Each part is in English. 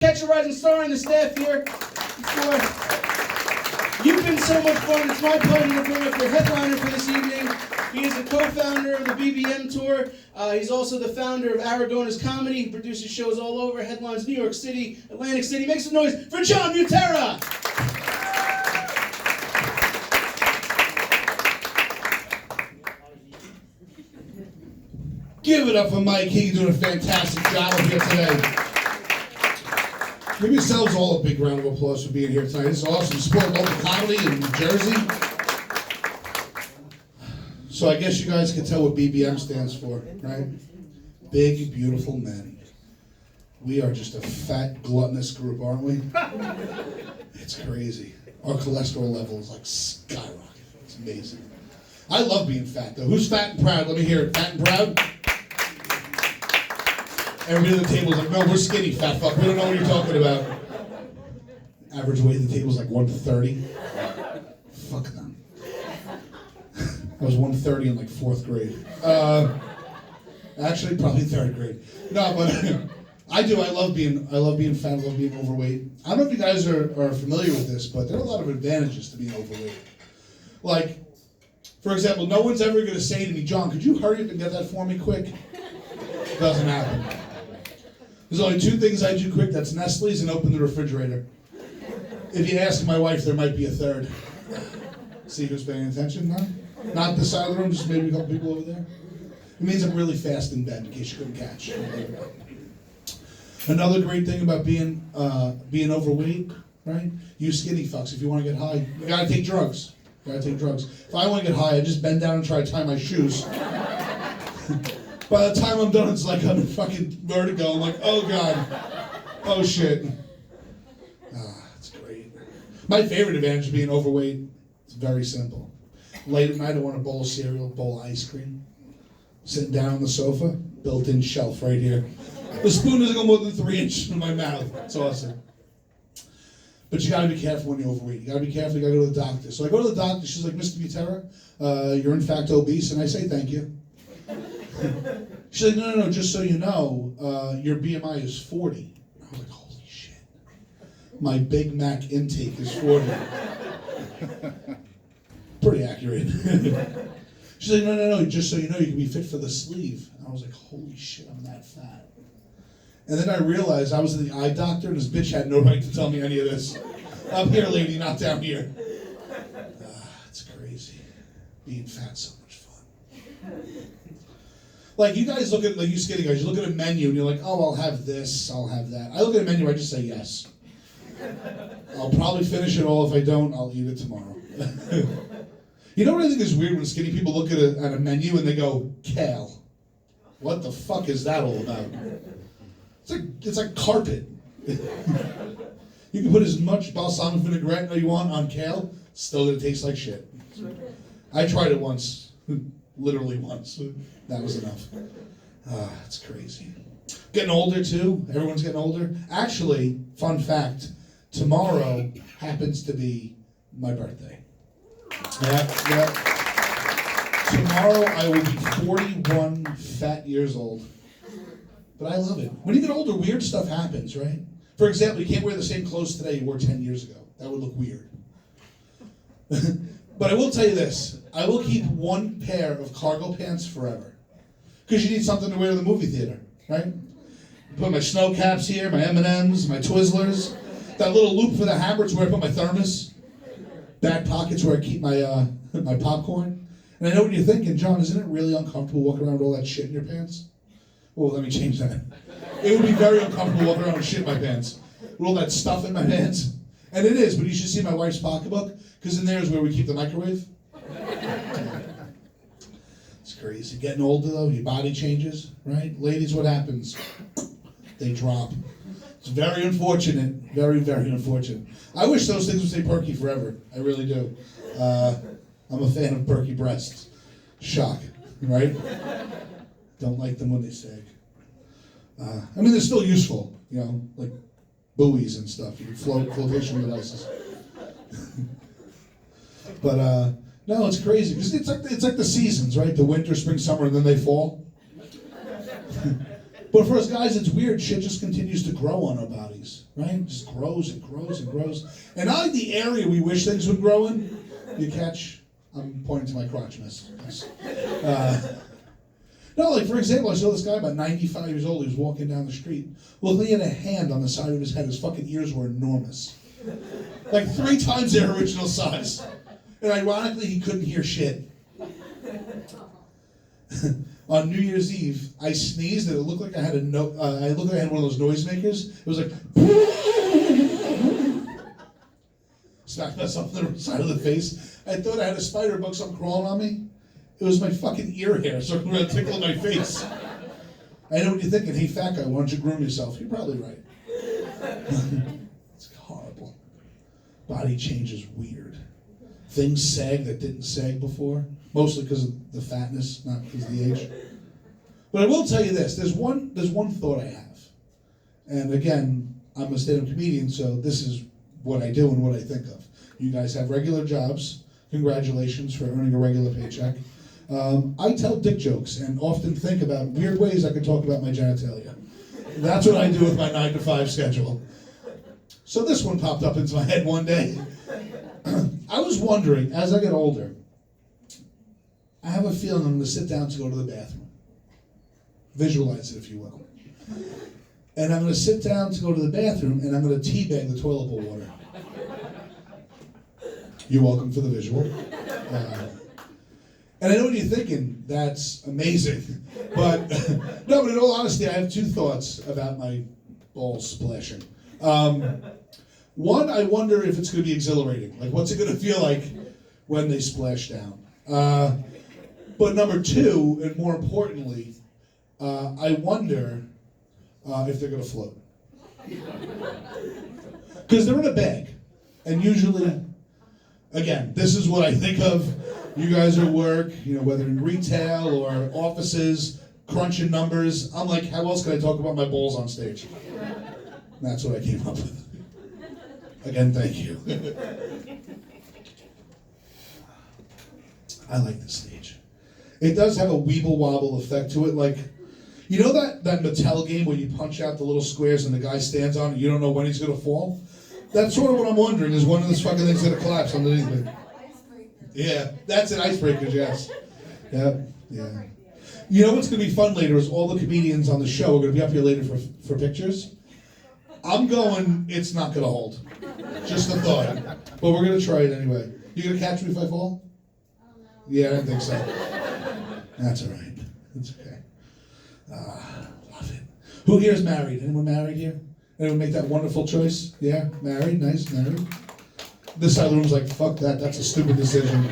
Catch a rising star and the staff here. You've been so much fun. It's my pleasure to bring up your headliner for this evening. He is the co-founder of the BBM TOUR. He's also the founder of Aragona's Comedy. He produces shows all over, headlines New York City, Atlantic City. Make some noise for John Butera! Give it up for Mike. He's doing a fantastic job up here today. Give yourselves all a big round of applause for being here tonight. This is awesome. Support local comedy in New Jersey. So I guess you guys can tell what BBM stands for, right? Big, beautiful men. We are just a fat, gluttonous group, aren't we? It's crazy. Our cholesterol level is like skyrocket. It's amazing. I love being fat, though. Who's fat and proud? Let me hear it. Fat and proud? Everybody at the table is like, no, we're skinny, fat fuck. We don't know what you're talking about. Average weight at the table is like 130. Fuck them. I was 130 in like 4th grade. Actually, probably 3rd grade. No, but I do. I love being fat. I love being overweight. I don't know if you guys are familiar with this, but there are a lot of advantages to being overweight. Like, for example, no one's ever going to say to me, John, could you hurry up and get that for me quick? Doesn't happen. There's only 2 things I do quick. That's Nestle's and open the refrigerator. If you ask my wife, there might be a 3rd. See who's paying attention now? Not this side of the room, just maybe a couple people over there. It means I'm really fast in bed, in case you couldn't catch. Another great thing about being overweight, right? You skinny fucks, if you want to get high, you gotta take drugs. If I want to get high, I just bend down and try to tie my shoes. By the time I'm done, it's like I'm in fucking vertigo. I'm like, oh God, oh shit. It's great. My favorite advantage of being overweight, it's very simple. Late at night, I want a bowl of cereal, bowl of ice cream. Sitting down on the sofa, built-in shelf right here. The spoon doesn't go more than 3 inches in my mouth. It's awesome. But you gotta be careful when you're overweight. You gotta be careful, you gotta go to the doctor. So I go to the doctor, she's like, Mr. Butera, you're in fact obese, and I say thank you. She's like, no, just so you know, your BMI is 40. I was like, holy shit. My Big Mac intake is 40. Pretty accurate. She's like, no, just so you know, you can be fit for the sleeve. And I was like, holy shit, I'm that fat. And then I realized I was in the eye doctor, and this bitch had no right to tell me any of this. Up here, lady, not down here. It's crazy. Being fat's so much fun. Like, you guys look at, like you skinny guys, you look at a menu, and you're like, oh, I'll have this, I'll have that. I look at a menu, I just say yes. I'll probably finish it all. If I don't, I'll eat it tomorrow. You know what I think is weird when skinny people look at a menu and they go, kale. What the fuck is that all about? It's like carpet. You can put as much balsamic vinaigrette as you want on kale, still gonna taste like shit. I tried it once, literally once. That was enough. It's crazy. Getting older too. Everyone's getting older. Actually, fun fact, tomorrow happens to be my birthday. Yeah. Tomorrow I will be 41 fat years old. But I love it. When you get older, weird stuff happens, right? For example, you can't wear the same clothes today you wore 10 years ago. That would look weird. But I will tell you this. I will keep 1 pair of cargo pants forever. Because you need something to wear to the movie theater, right? Put my snow caps here, my M&Ms, my Twizzlers. That little loop for the hammer is where I put my thermos. Back pockets where I keep my my popcorn. And I know what you're thinking, John, isn't it really uncomfortable walking around with all that shit in your pants? Well, let me change that. It would be very uncomfortable walking around with shit in my pants. With all that stuff in my pants. And it is, but you should see my wife's pocketbook, because in there is where we keep the microwave. It's crazy. Getting older, though, your body changes, right? Ladies, what happens? They drop. It's very unfortunate. Very, very unfortunate. I wish those things would stay perky forever. I really do. I'm a fan of perky breasts. Shock, right? Don't like them when they sag. I mean, they're still useful, you know, like buoys and stuff. You can flotation devices. But no, it's crazy because it's like the seasons, right? The winter, spring, summer, and then they fall. But for us guys, it's weird. Shit just continues to grow on our bodies, right? It just grows and grows and grows. And not like the area we wish things would grow in. You catch? I'm pointing to my crotch, miss. No, like for example, I saw this guy about 95 years old. He was walking down the street. Well, he had a hand on the side of his head. His fucking ears were enormous. Like 3 times their original size. And ironically, he couldn't hear shit. On New Year's Eve, I sneezed and it looked like I had I looked like I had one of those noisemakers. It was like smacked myself on the side of the face. I thought I had a spider bug, something crawling on me. It was my fucking ear hair circling around tickling my face. I know what you're thinking. Hey, fat guy, why don't you groom yourself? You're probably right. It's horrible. Body change is weird. Things sag that didn't sag before. Mostly because of the fatness, not because of the age. But I will tell you this, there's one thought I have. And again, I'm a stand-up comedian, so this is what I do and what I think of. You guys have regular jobs. Congratulations for earning a regular paycheck. I tell dick jokes and often think about weird ways I could talk about my genitalia. That's what I do with my 9 to 5 schedule. So this one popped up into my head one day. I was wondering, as I get older, I have a feeling I'm going to sit down to go to the bathroom. Visualize it, if you will. And I'm going to sit down to go to the bathroom, and I'm going to teabag the toilet bowl water. You're welcome for the visual. And I know what you're thinking. That's amazing. But, no, but in all honesty, I have 2 thoughts about my balls splashing. One, I wonder if it's going to be exhilarating. Like, what's it going to feel like when they splash down? But number 2, and more importantly, I wonder if they're going to float. Because they're in a bag. And usually, again, this is what I think of. You guys are at work, whether in retail or offices, crunching numbers. I'm like, how else can I talk about my balls on stage? And that's what I came up with. Again, thank you. I like this stage. It does have a Wobble Effect to it. Like, you know that Mattel game where you punch out the little squares and the guy stands on it and you don't know when he's going to fall? That's sort of what I'm wondering, is one of those fucking things going to collapse underneath me. Yeah, that's it, icebreakers, yes. Yeah. You know what's going to be fun later is all the comedians on the show are going to be up here later for pictures. I'm going, it's not going to hold. Just a thought. But we're going to try it anyway. You going to catch me if I fall? Yeah, I didn't think so. That's all right. It's okay. Love it. Who here is married? Anyone married here? Anyone make that wonderful choice? Yeah? Married? Nice, married. This side of the room's like, fuck that, that's a stupid decision.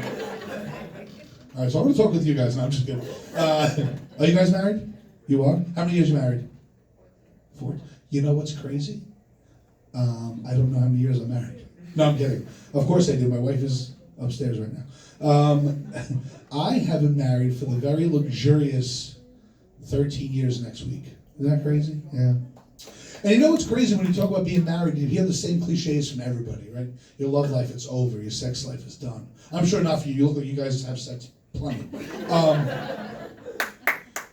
All right, so I'm going to talk with you guys. No, I'm just kidding. Are you guys married? You are? How many years are you married? 4. You know what's crazy? I don't know how many years I'm married. No, I'm kidding. Of course I do. My wife is upstairs right now. I have been married for the very luxurious 13 years next week. Isn't that crazy? Yeah. And you know what's crazy when you talk about being married, you hear the same cliches from everybody, right? Your love life is over, your sex life is done. I'm sure not for you. You look like you guys have sex plenty.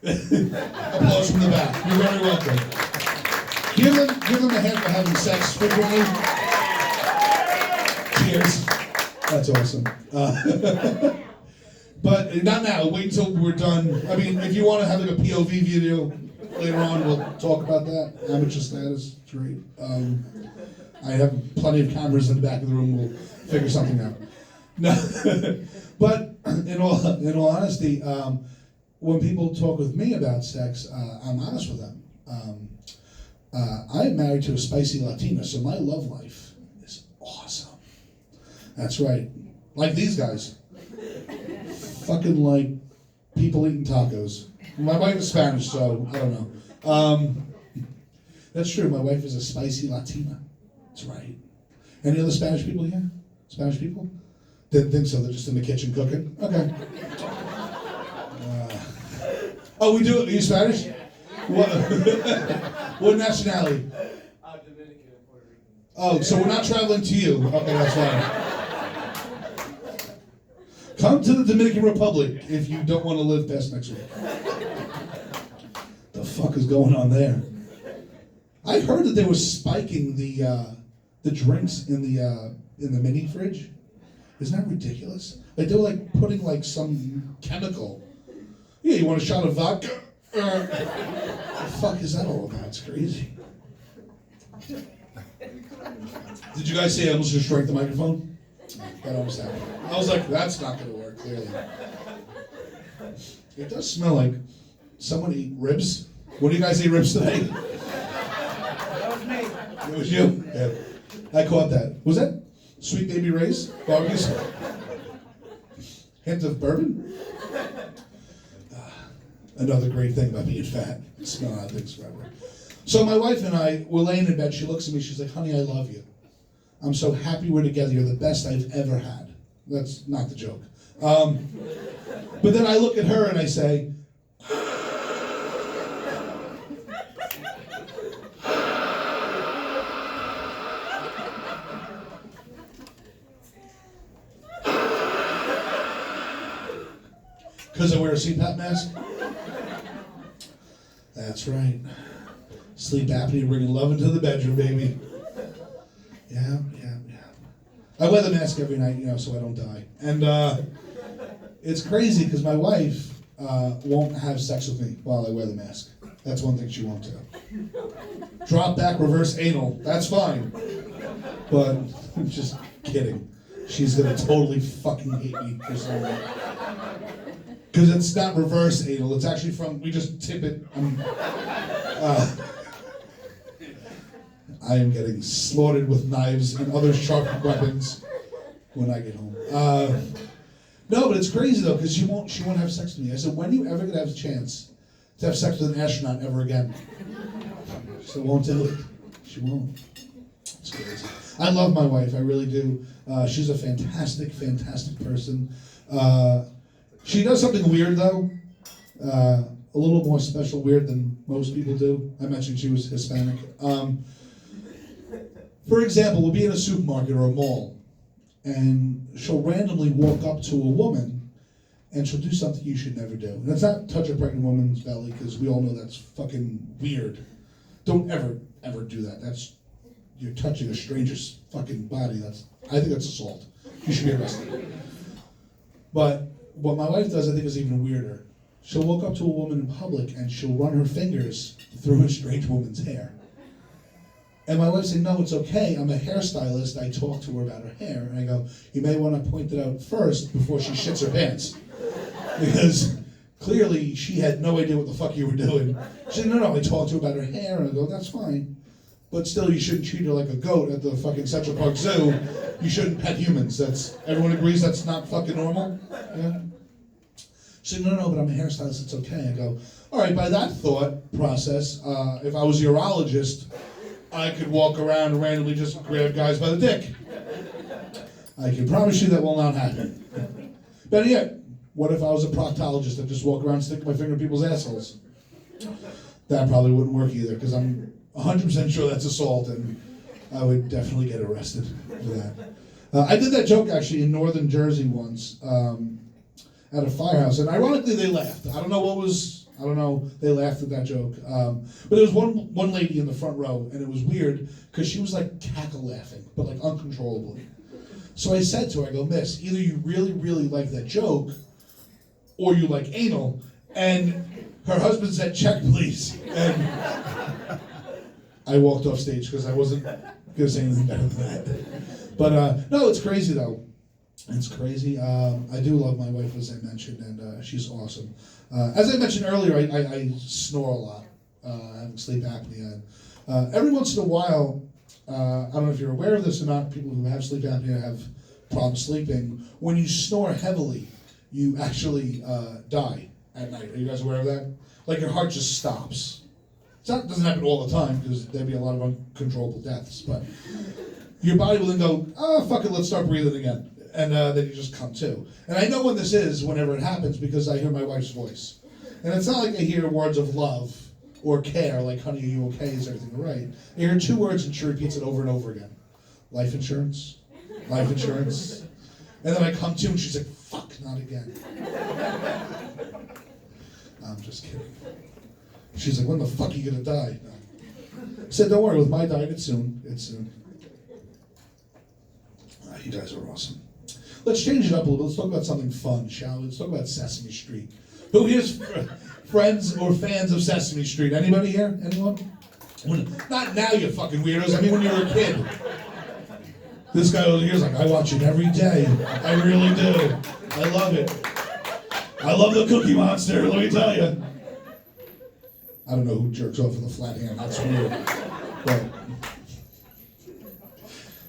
Applause from the back. You're very welcome. Give them a hand for having sex frequently. Cheers. That's awesome. But not now. Wait until we're done. I mean, if you want to have like a POV video later on, we'll talk about that. Amateur status, it's great. I have plenty of cameras in the back of the room. We'll figure something out. No, but in all honesty, when people talk with me about sex, I'm honest with them. I'm married to a spicy Latina, so my love life is awesome. That's right. Like these guys. Fucking like people eating tacos. My wife is Spanish, so I don't know. That's true. My wife is a spicy Latina. That's right. Any other Spanish people here? Spanish people? Didn't think so. They're just in the kitchen cooking. Okay. Oh, we do it. Are you Spanish? What? What nationality? Dominican and Puerto Rican. Oh, so we're not traveling to you. Okay, that's fine. Come to the Dominican Republic if you don't want to live past next week. The the fuck is going on there? I heard that they were spiking the drinks in the mini fridge. Isn't that ridiculous? Like they were like putting like some chemical. Yeah, you want a shot of vodka? What the fuck is that all about? It's crazy. Did you guys see I almost just drank the microphone? That almost happened. I was like, that's not gonna work, clearly. It does smell like someone eat ribs. What do you guys eat ribs today? That was me. It was you? Yeah. I caught that. Was that Sweet Baby Ray's barbecue? Hint of bourbon? Another great thing about being fat. Smell out things forever. So my wife and I were laying in bed. She looks at me. She's like, honey, I love you. I'm so happy we're together. You're the best I've ever had. That's not the joke. But then I look at her and I say, because I wear a CPAP mask? That's right. Sleep apnea bringing love into the bedroom, baby. Yeah. I wear the mask every night, so I don't die. And it's crazy because my wife won't have sex with me while I wear the mask. That's one thing she won't do. Drop back, reverse anal, that's fine. But I'm just kidding. She's gonna totally fucking hate me for some reason. Because it's not reverse anal, it's actually we just tip it. I am getting slaughtered with knives and other sharp weapons when I get home. No, but it's crazy though, because she won't have sex with me. I said, when are you ever gonna have a chance to have sex with an astronaut ever again? She won't do it. She won't. It's crazy. I love my wife, I really do. She's a fantastic, fantastic person. She does something weird though. A little more special weird than most people do. I mentioned she was Hispanic. For example, we'll be in a supermarket or a mall, and she'll randomly walk up to a woman, and she'll do something you should never do. And it's not touch a pregnant woman's belly, because we all know that's fucking weird. Don't ever do that. You're touching a stranger's fucking body. I think that's assault. You should be arrested. But what my wife does, I think, is even weirder. She'll walk up to a woman in public, and she'll run her fingers through a strange woman's hair. And my wife said, no, it's okay. I'm a hairstylist. I talk to her about her hair. And I go, you may want to point it out first before she shits her pants. Because clearly she had no idea what the fuck you were doing. She said, no, I talked to her about her hair. And I go, that's fine. But still, you shouldn't treat her like a goat at the fucking Central Park Zoo. You shouldn't pet humans. Everyone agrees that's not fucking normal? Yeah? She said, no, but I'm a hairstylist. It's okay. I go, all right, by that thought process, if I was a urologist, I could walk around and randomly just grab guys by the dick. I can promise you that will not happen. Better yet, what if I was a proctologist and just walk around sticking my finger in people's assholes? That probably wouldn't work either, because I'm 100% sure that's assault, and I would definitely get arrested for that. I did that joke actually in northern Jersey once at a firehouse, and ironically they laughed. I don't know, they laughed at that joke. But there was one lady in the front row, and it was weird, because she was like cackle laughing, but like uncontrollably. So I said to her, I go, miss, either you really, really like that joke, or you like anal. And her husband said, check please. And I walked off stage, because I wasn't going to say anything better than that. But no, it's crazy though. It's crazy. I do love my wife, as I mentioned, and she's awesome. As I mentioned earlier, I snore a lot. I have sleep apnea. Every once in a while, I don't know if you're aware of this or not, people who have sleep apnea have problems sleeping. When you snore heavily, you actually die at night. Are you guys aware of that? Like your heart just stops. It doesn't happen all the time, because there'd be a lot of uncontrollable deaths, but your body will then go, oh, fuck it, let's start breathing again. And then you just come to. And I know when this is, whenever it happens, because I hear my wife's voice. And it's not like I hear words of love or care, like, honey, are you okay? Is everything all right? I hear two words, and she repeats it over and over again. Life insurance. Life insurance. And then I come to, and she's like, fuck, not again. I'm just kidding. She's like, when the fuck are you gonna die? No. I said, don't worry, with my diet, it's soon. It's soon. You guys are awesome. Let's change it up a little bit. Let's talk about something fun, shall we? Let's talk about Sesame Street. Who here's friends or fans of Sesame Street? Anybody here? Anyone? Not now, you fucking weirdos. I mean, when you were a kid. This guy over here is like, I watch it every day. I really do. I love it. I love the Cookie Monster, let me tell you. I don't know who jerks off with a flat hand. That's weird.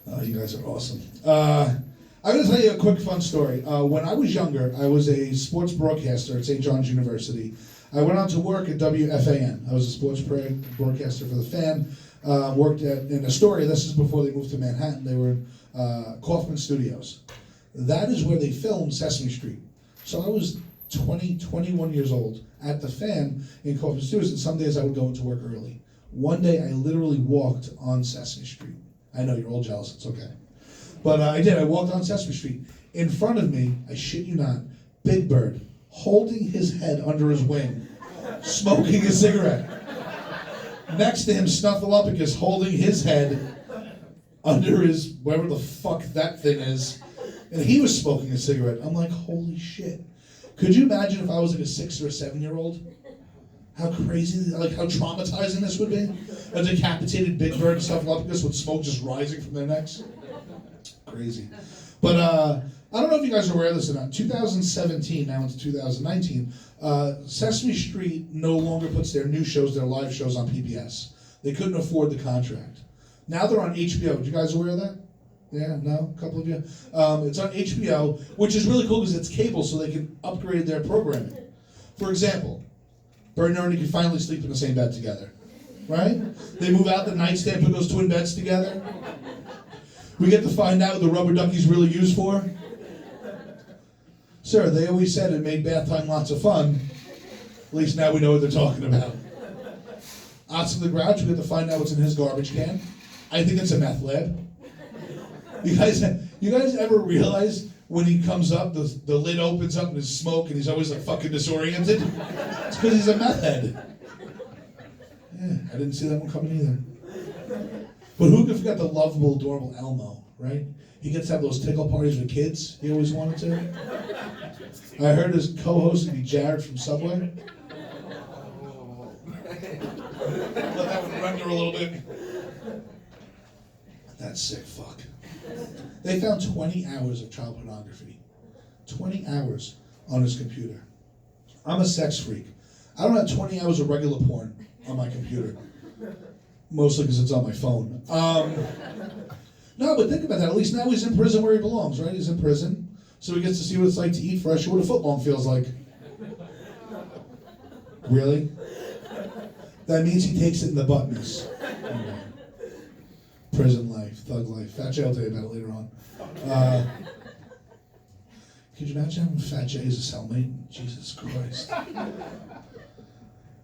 But you guys are awesome. I'm going to tell you a quick fun story. When I was younger, I was a sports broadcaster at St. John's University. I went on to work at WFAN. I was a sports broadcaster for the Fan. Worked in Astoria. This is before they moved to Manhattan. They were in Kaufman Studios. That is where they filmed Sesame Street. So I was 21 years old at the Fan in Kaufman Studios, and some days I would go into work early. One day I literally walked on Sesame Street. I know you're all jealous, it's okay. But I did, I walked on Sesame Street. In front of me, I shit you not, Big Bird, holding his head under his wing, smoking a cigarette. Next to him, Snuffleupagus holding his head under his, whatever the fuck that thing is, and he was smoking a cigarette. I'm like, holy shit. Could you imagine if I was like a 6 or 7-year-old? How crazy, like how traumatizing this would be? A decapitated Big Bird and Snuffleupagus with smoke just rising from their necks? Crazy. But I don't know if you guys are aware of this or not. 2017, now into 2019, Sesame Street no longer puts their new shows, their live shows on PBS. They couldn't afford the contract. Now they're on HBO. Are you guys aware of that? Yeah, no? A couple of you? It's on HBO, which is really cool because it's cable, so they can upgrade their programming. For example, Bert and Ernie can finally sleep in the same bed together. Right? They move out the nightstand, put those twin beds together. We get to find out what the rubber ducky's really used for. Sir, they always said it made bath time lots of fun. At least now we know what they're talking about. Oscar the Grouch, we get to find out what's in his garbage can. I think it's a meth lab. You guys ever realize when he comes up, the lid opens up and there's smoke and he's always like fucking disoriented? It's because he's a meth head. Yeah, I didn't see that one coming either. But who could forget the lovable, adorable Elmo, right? He gets to have those tickle parties with kids he always wanted to. I heard his co-host would be Jared from Subway. Let that one render a little bit. That sick fuck. They found 20 hours of child pornography. 20 hours on his computer. I'm a sex freak. I don't have 20 hours of regular porn on my computer. Mostly because it's on my phone. No, but think about that. At least now he's in prison where he belongs, right? He's in prison. So he gets to see what it's like to eat fresh, what a footlong feels like. Really? That means he takes it in the buttons. Anyway. Prison life, thug life. Fat Jay, I'll tell you about it later on. Could you imagine having Fat Jay as a cellmate? Jesus Christ.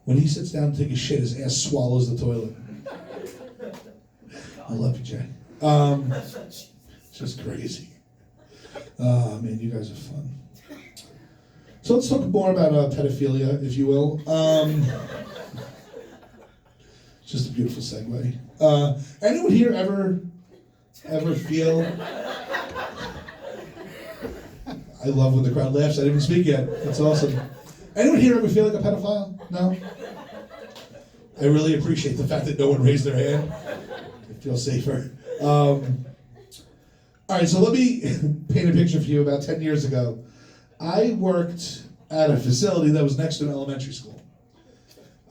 When he sits down to take a shit, his ass swallows the toilet. I love you, Jay. Just crazy. Oh, man, you guys are fun. So let's talk more about pedophilia, if you will. Just a beautiful segue. Anyone here ever feel... I love when the crowd laughs. I didn't even speak yet. That's awesome. Anyone here ever feel like a pedophile? No? I really appreciate the fact that no one raised their hand. I feel safer. All right, so let me paint a picture for you. About 10 years ago, I worked at a facility that was next to an elementary school.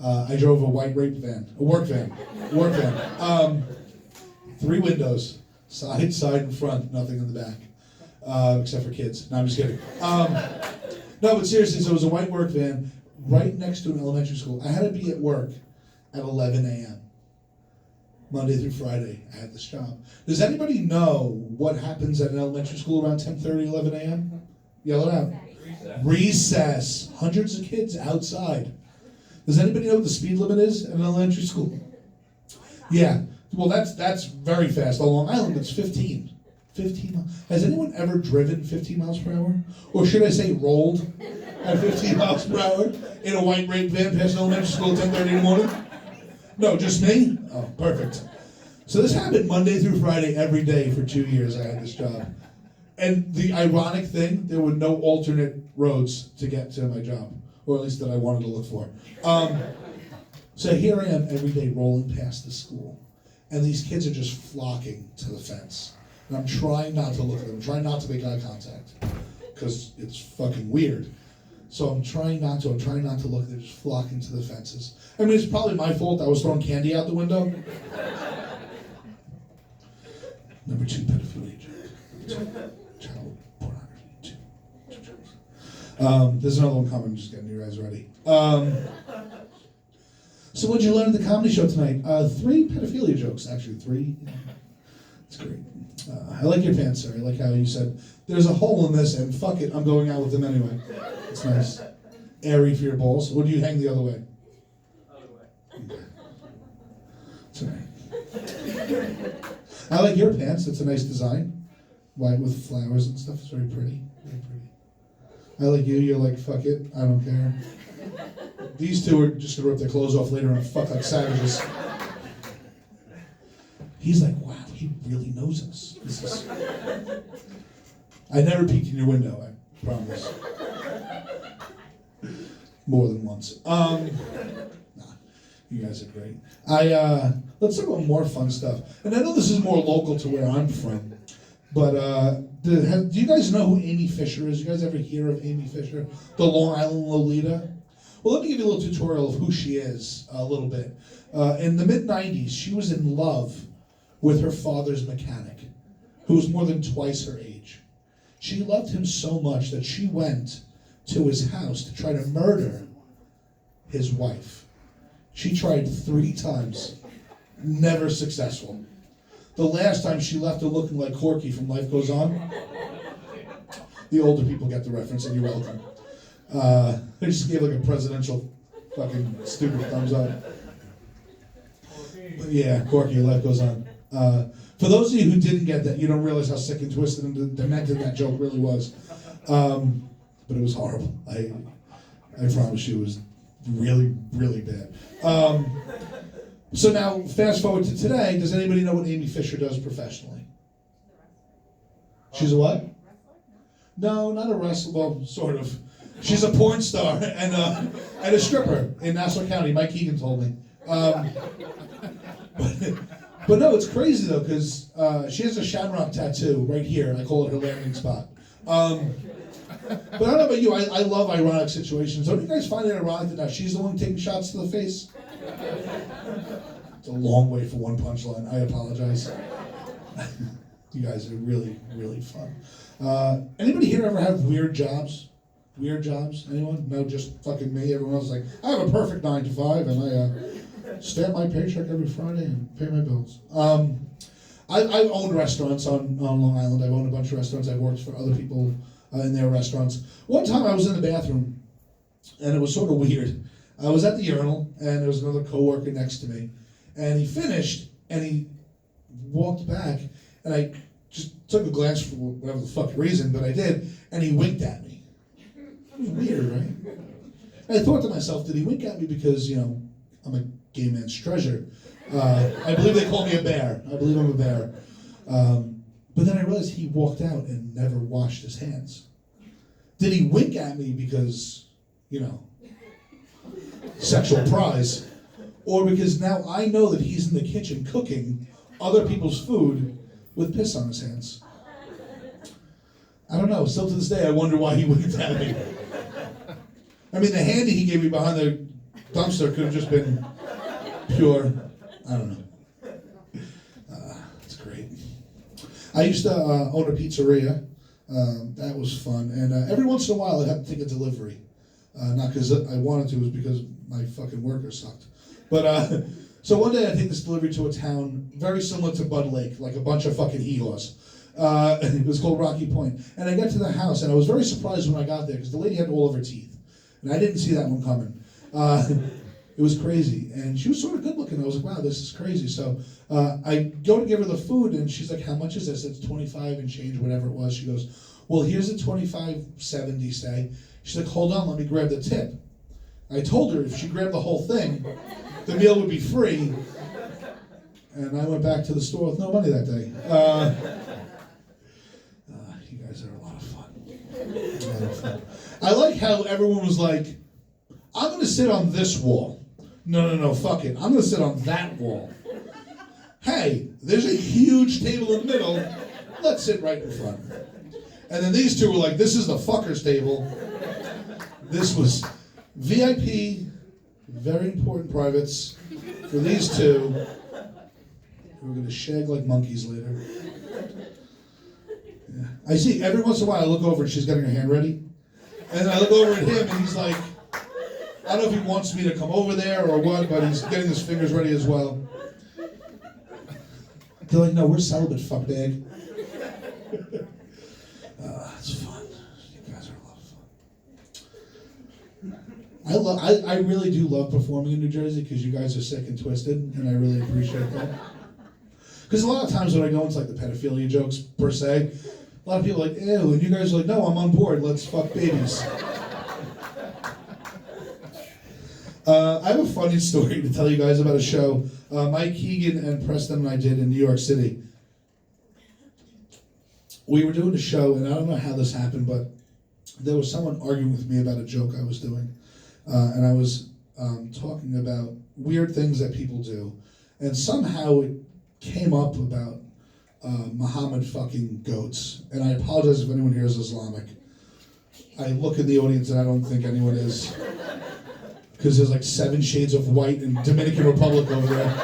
I drove a white work van. 3 windows, side, and front, nothing in the back, except for kids. No, I'm just kidding. No, but seriously, so it was a white work van right next to an elementary school. I had to be at work at 11 a.m. Monday through Friday. I had this job. Does anybody know what happens at an elementary school around 10:30, 11 a.m.? Yell it out. Recess. Hundreds of kids outside. Does anybody know what the speed limit is at an elementary school? Yeah. Well, that's very fast. On Long Island, it's 15. 15 miles. Has anyone ever driven 15 miles per hour? Or should I say rolled at 15 miles per hour in a white red van past elementary school at 10:30 in the morning? No, just me? Oh, perfect. So this happened Monday through Friday every day for 2 years I had this job. And the ironic thing, there were no alternate roads to get to my job, or at least that I wanted to look for. So here I am every day rolling past the school, and these kids are just flocking to the fence. And I'm trying not to look at them, I'm trying not to make eye contact, because it's fucking weird. So I'm trying not to look, they're just flocking to the fences. I mean, it's probably my fault, I was throwing candy out the window. Number 2, pedophilia joke. Child pornography, 2. There's another one coming, just getting you guys ready. So what'd you learn at the comedy show tonight? 3 pedophilia jokes, actually 3. It's great. I like your pants, sir. I like how you said, there's a hole in this and fuck it, I'm going out with them anyway. It's nice. Airy for your balls. Or do you hang the other way? Other way. Okay. It's all right. I like your pants. It's a nice design. White with flowers and stuff. It's very pretty. Very pretty. I like you. You're like, fuck it. I don't care. These 2 are just going to rip their clothes off later and fuck like savages. He's like, wow, he really knows us. This is... I never peeked in your window, I promise. More than once. Nah, you guys are great. Let's talk about more fun stuff. And I know this is more local to where I'm from, but do you guys know who Amy Fisher is? You guys ever hear of Amy Fisher? The Long Island Lolita? Well, let me give you a little tutorial of who she is a little bit. In the mid-90s, she was in love with her father's mechanic, who was more than twice her age. She loved him so much that she went to his house to try to murder his wife. She tried 3 times, never successful. The last time she left her looking like Corky from Life Goes On. The older people get the reference, and you're welcome. I just gave like a presidential fucking stupid thumbs up. But yeah, Corky, Life Goes On. For those of you who didn't get that, you don't realize how sick and twisted and demented that joke really was. But it was horrible. I promise you it was really, really bad. So now, fast forward to today, does anybody know what Amy Fisher does professionally? She's a what? No, not a wrestler, well, sort of. She's a porn star and a stripper in Nassau County. Mike Egan told me. But no, it's crazy though, because she has a shamrock tattoo right here. I call it her landing spot. But I don't know about you, I love ironic situations. Don't you guys find it ironic that now she's the one taking shots to the face? It's a long way for one punchline. I apologize. You guys are really, really fun. Anybody here ever have weird jobs? Weird jobs? Anyone? No, just fucking me. Everyone else is like, I have a perfect 9 to 5, and I stamp my paycheck every Friday and pay my bills. I've owned restaurants on Long Island. I've owned a bunch of restaurants. I've worked for other people in their restaurants. One time I was in the bathroom, and it was sort of weird. I was at the urinal, and there was another coworker next to me, and he finished, and he walked back, and I just took a glance for whatever the fuck reason, but I did, and he winked at me. It was weird, right? And I thought to myself, did he wink at me because, you know, I'm a gay man's treasure? I believe they call me a bear. I believe I'm a bear. But then I realized he walked out and never washed his hands. Did he wink at me because, you know, sexual prize? Or because now I know that he's in the kitchen cooking other people's food with piss on his hands? I don't know. Still to this day, I wonder why he winked at me. I mean, the handy he gave me behind the dumpster could have just been pure, I don't know. It's great. I used to own a pizzeria. That was fun. And every once in a while, I'd have to take a delivery. Not because I wanted to, it was because my fucking workers sucked. But, so one day I take this delivery to a town very similar to Bud Lake, like a bunch of fucking hee-haws. It was called Rocky Point. And I got to the house, and I was very surprised when I got there, because the lady had all of her teeth. And I didn't see that one coming. It It was crazy. And she was sort of good looking. I was like, wow, this is crazy. So I go to give her the food, and she's like, how much is this? It's 25 and change, whatever it was. She goes, well, here's a 25.70, say. She's like, hold on, let me grab the tip. I told her if she grabbed the whole thing, the meal would be free. And I went back to the store with no money that day. You guys are a lot of fun. I like how everyone was like, I'm going to sit on this wall. No, fuck it. I'm going to sit on that wall. Hey, there's a huge table in the middle. Let's sit right in front. And then these two were like, this is the fuckers table. This was VIP, very important privates for these two. We're going to shag like monkeys later. Yeah. I see, every once in a while I look over and she's getting her hand ready. And then I look over at him and he's like, I don't know if he wants me to come over there or what, but he's getting his fingers ready as well. They're like, no, we're celibate, fuckbag. It's fun. You guys are a lot of fun. I really do love performing in New Jersey because you guys are sick and twisted, and I really appreciate that. Because a lot of times when I go into like the pedophilia jokes per se, a lot of people are like, ew, and you guys are like, no, I'm on board, let's fuck babies. I have a funny story to tell you guys about a show Mike, Egan, and Preston and I did in New York City. We were doing a show, and I don't know how this happened, but there was someone arguing with me about a joke I was doing. And I was talking about weird things that people do. And somehow it came up about Muhammad fucking goats. And I apologize if anyone here is Islamic. I look in the audience and I don't think anyone is. Because there's like 7 shades of white in Dominican Republic over there.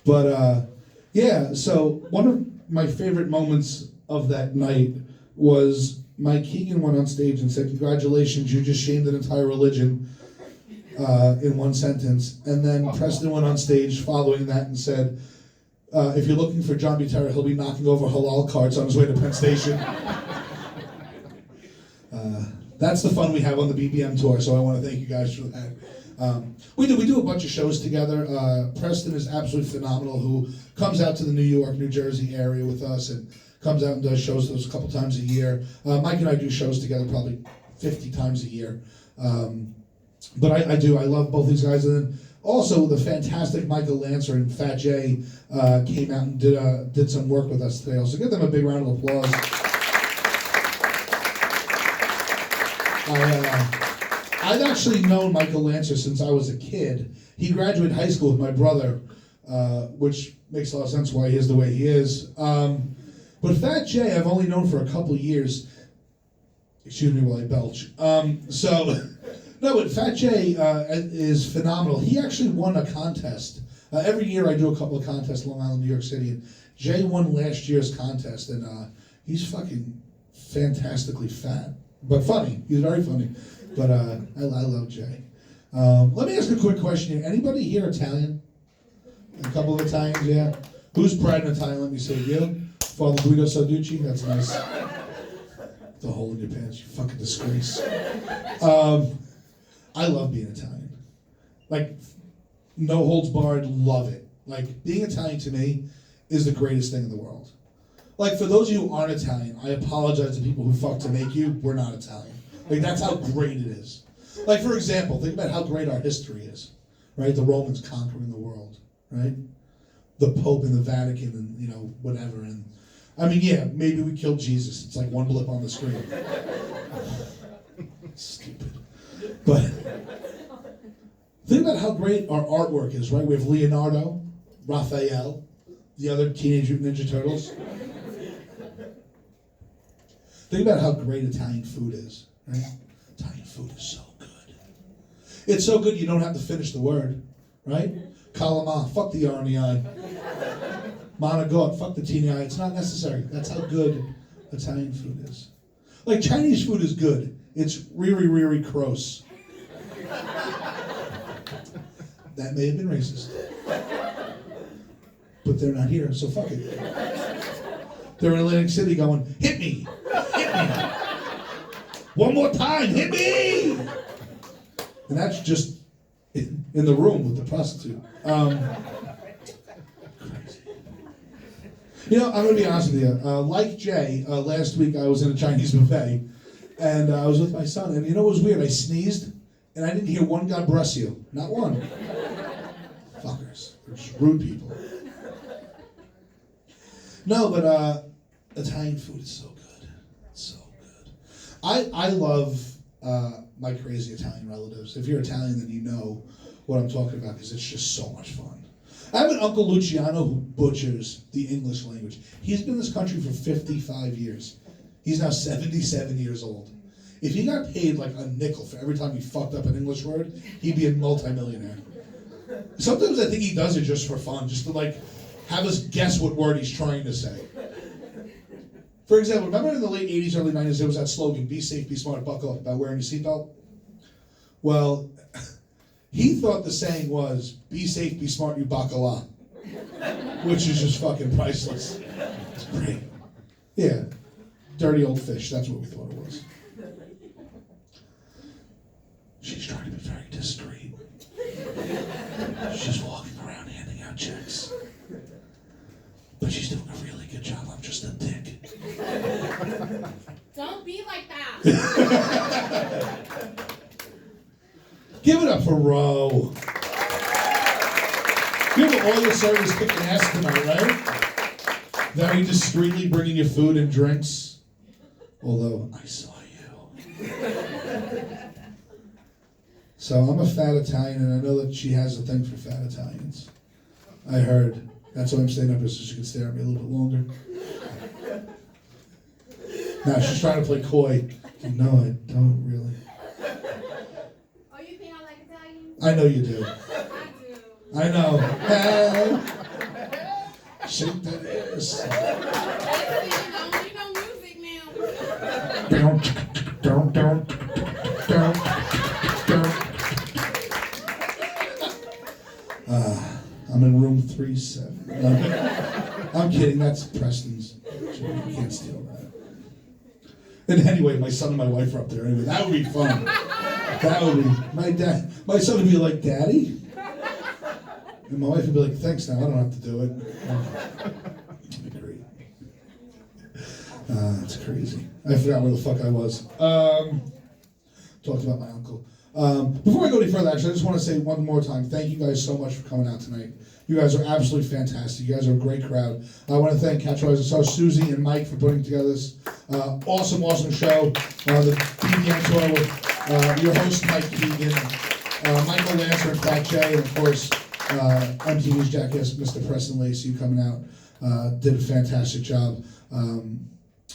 But yeah, so one of my favorite moments of that night was Mike Egan went on stage and said, congratulations, you just shamed an entire religion in one sentence. And then Preston went on stage following that and said, if you're looking for John Butera, he'll be knocking over halal carts on his way to Penn Station. That's the fun we have on the BBM tour, so I want to thank you guys for that. We do a bunch of shows together. Preston is absolutely phenomenal, who comes out to the New York, New Jersey area with us and comes out and does shows with us a couple times a year. Mike and I do shows together probably 50 times a year. But I love both these guys. And then also the fantastic Michael Lancer and Fat J came out and did some work with us today. Also give them a big round of applause. I've actually known Michael Lancer since I was a kid. He graduated high school with my brother, which makes a lot of sense why he is the way he is. But Fat J, I've only known for a couple years. Excuse me while I belch. No, but Fat J is phenomenal. He actually won a contest. Every year I do a couple of contests in Long Island, New York City, and Jay won last year's contest, and he's fucking fantastically fat. But funny. He's very funny. But I love Jay. Let me ask a quick question here. Anybody here Italian? A couple of Italians, yeah? Who's proud in Italian? Let me see. You? Father Guido Sarducci? That's nice. The hole in your pants, you fucking disgrace. I love being Italian. Like, no holds barred, love it. Like, being Italian to me is the greatest thing in the world. Like, for those of you who aren't Italian, I apologize to people who fuck to make you. We're not Italian. Like, that's how great it is. Like, for example, think about how great our history is, right? The Romans conquering the world, right? The Pope and the Vatican and, you know, whatever. And I mean, yeah, maybe we killed Jesus. It's like one blip on the screen. Stupid. But think about how great our artwork is, right? We have Leonardo, Raphael, the other Teenage Mutant Ninja Turtles. Think about how great Italian food is, right? Italian food is so good. It's so good you don't have to finish the word, right? Calamar, fuck the R and the I. Monagot, fuck the teeny I. It's not necessary. That's how good Italian food is. Like, Chinese food is good. It's really, really gross. That may have been racist. But they're not here, so fuck it. They're in Atlantic City going, hit me! Hit me! One more time, hit me! And that's just in the room with the prostitute. Crazy. You know, I'm going to be honest with you. Like Jay, last week I was in a Chinese buffet, and I was with my son, and you know what was weird? I sneezed, and I didn't hear one God bless you. Not one. Fuckers. They're just rude people. No, but Italian food is so good. It's so good. I love my crazy Italian relatives. If you're Italian, then you know what I'm talking about, because it's just so much fun. I have an uncle Luciano who butchers the English language. He's been in this country for 55 years. He's now 77 years old. If he got paid like a nickel for every time he fucked up an English word, he'd be a multimillionaire. Sometimes I think he does it just for fun, just to like have us guess what word he's trying to say. For example, remember in the late 80s, early 90s, there was that slogan, be safe, be smart, buckle up, about wearing your seatbelt? Well, he thought the saying was, be safe, be smart, you buckle up. Which is just fucking priceless. It's great. Yeah, dirty old fish, that's what we thought it was. She's trying to be very discreet. She's walking around handing out checks. But she's doing a really good job. I'm just a dick. Don't be like that. Give it up for Ro. You have all your service kicking ass tonight, right? Very discreetly bringing you food and drinks. Although, I saw you. So I'm a fat Italian, and I know that she has a thing for fat Italians. I heard. That's why I'm staying up here, so she can stare at me a little bit longer. Now she's trying to play coy. No, I don't really. Oh, you think I like Italian? I know you do. I do. I know. Hey. Shake that ass. You know music now. I'm in room 37. I'm kidding, that's Preston's. You can't steal that. And anyway, my son and my wife are up there. Anyway, that would be fun. That would be, my son would be like, Daddy? And my wife would be like, thanks now, I don't have to do it. It'd be great. That's crazy. I forgot where the fuck I was. Talked about my uncle. Before I go any further, actually, I just want to say one more time, thank you guys so much for coming out tonight. You guys are absolutely fantastic. You guys are a great crowd. I want to thank Catch Rise and Stars, Susie and Mike for putting together this awesome show. The BBM Tour with your host, Mike Egan, Michael Lancer and Fat Jay, and of course, MTV's Jackass, Mr. Preston Lacey, coming out. Did a fantastic job.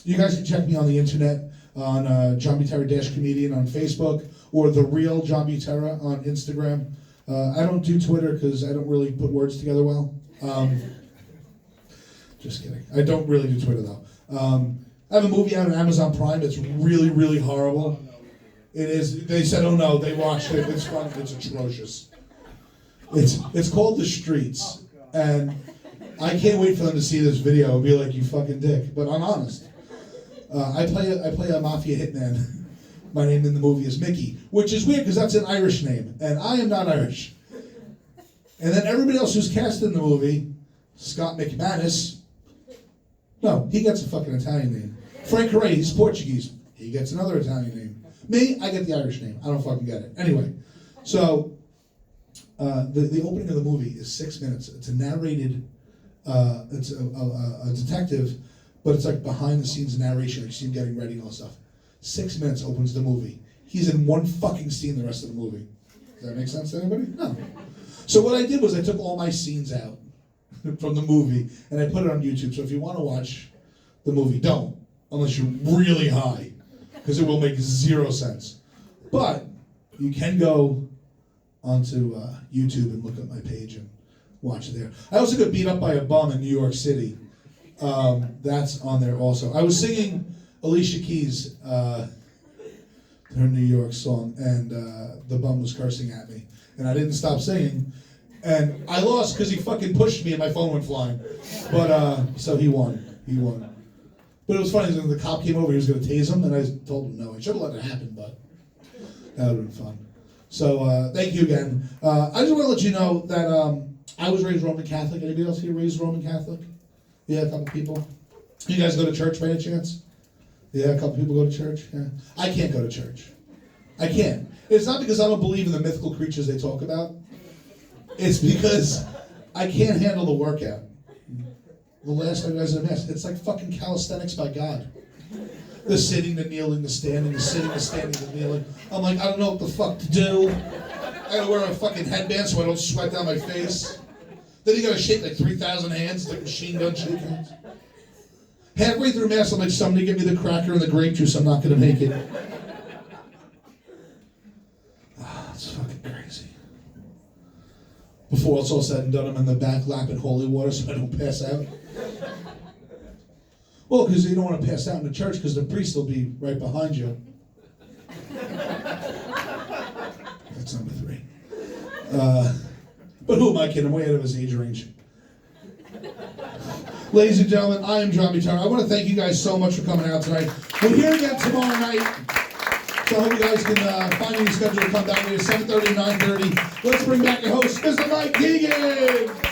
You guys can check me on the internet on John Butera Comedian on Facebook, or The Real John Butera on Instagram. I don't do Twitter because I don't really put words together well. Just kidding. I don't really do Twitter though. I have a movie out on Amazon Prime. It's really, really horrible. It is. They said, oh no, they watched it. It's fun. It's atrocious. It's called The Streets, and I can't wait for them to see this video and be like, you fucking dick. But I'm honest. I play a mafia hitman. My name in the movie is Mickey, which is weird because that's an Irish name, and I am not Irish. And then everybody else who's cast in the movie, Scott McManus, no, he gets a fucking Italian name. Frank Correa, he's Portuguese, he gets another Italian name. Me, I get the Irish name. I don't fucking get it. Anyway, so the opening of the movie is 6 minutes. It's a narrated, it's a detective, but it's like behind the scenes narration, like you see him getting ready and all that stuff. 6 minutes opens the movie. He's in one fucking scene the rest of the movie. Does that make sense to anybody? No. So what I did was I took all my scenes out from the movie and I put it on YouTube. So if you want to watch the movie, don't, unless you're really high, because it will make zero sense. But you can go onto YouTube and look at my page and watch it there. I also got beat up by a bum in New York City. That's on there also. I was singing Alicia Keys, her New York song, and the bum was cursing at me. And I didn't stop singing. And I lost because he fucking pushed me and my phone went flying. But, so he won. He won. But it was funny, when the cop came over, he was going to tase him, and I told him no. I should have let it happen, but that would have been fun. So thank you again. I just want to let you know that I was raised Roman Catholic. Anybody else here raised Roman Catholic? Yeah, a couple people. You guys go to church by any chance? Yeah, a couple people go to church. Yeah, I can't go to church. I can't. It's not because I don't believe in the mythical creatures they talk about. It's because I can't handle the workout. The last time I was in a mess, it's like fucking calisthenics by God. The sitting, the kneeling, the standing, the sitting, the standing, the kneeling. I'm like, I don't know what the fuck to do. I gotta wear a fucking headband so I don't sweat down my face. Then you gotta shake like 3,000 hands, it's like machine gun shake hands. Halfway through mass, I'm like, somebody give me the cracker and the grape juice, I'm not gonna make it. It's fucking crazy. Before it's all said and done, I'm in the back lapping holy water so I don't pass out. Well, because you don't want to pass out in the church because the priest will be right behind you. That's number 3. But who am I kidding? I'm way out of his age range. Ladies and gentlemen, I am John Butera. I want to thank you guys so much for coming out tonight. We're here again tomorrow night. So I hope you guys can find your schedule to come down here 7:30 and 9:30. Let's bring back your host, Mr. Mike Egan.